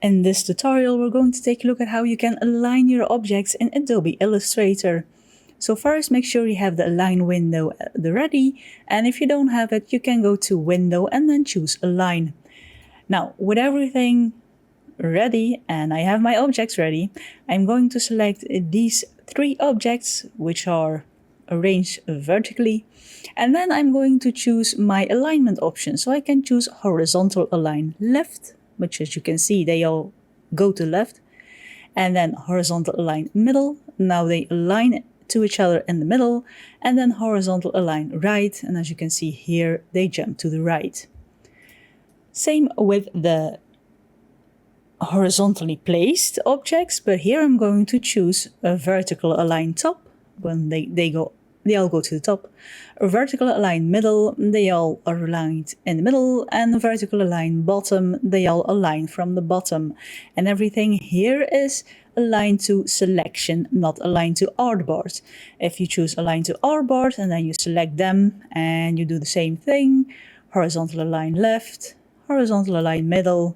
In this tutorial, we're going to take a look at how you can align your objects in Adobe Illustrator. So first, make sure you have the Align window ready, and if you don't have it, you can go to Window and then choose Align. Now, with everything ready, and I have my objects ready, I'm going to select these 3 objects, which are arranged vertically, and then I'm going to choose my alignment option. So I can choose Horizontal Align Left, which as you can see, they all go to left, and then Horizontal Align Middle. Now they align to each other in the middle, and then Horizontal Align Right, and as you can see here, they jump to the right. Same with the horizontally placed objects, but here I'm going to choose a Vertical Align Top. When they all go to the top. A Vertical Align Middle, they all are aligned in the middle, and a Vertical Align Bottom, they all align from the bottom. And everything here is aligned to selection, not aligned to artboard. If you choose Align to artboard and then you select them and you do the same thing, Horizontal Align Left, Horizontal Align Middle,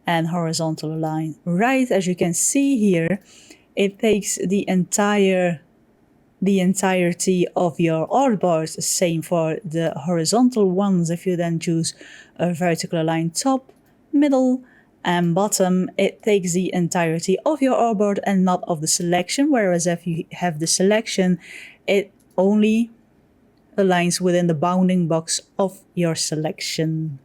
and Horizontal Align Right, as you can see here, it takes the entirety of your artboard. Same for the horizontal ones. If you then choose a Vertical Align Top, Middle, and Bottom, it takes the entirety of your artboard and not of the selection, whereas if you have the selection, it only aligns within the bounding box of your selection.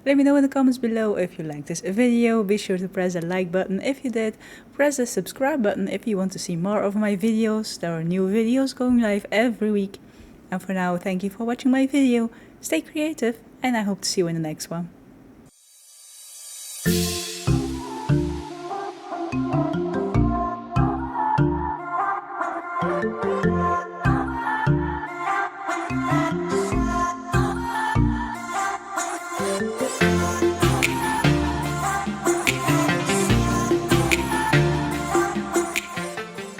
Let me know in the comments below if you liked this video. Be sure to press the like button if you did. Press the subscribe button if you want to see more of my videos. There are new videos going live every week. And for now, thank you for watching my video. Stay creative, and I hope to see you in the next one.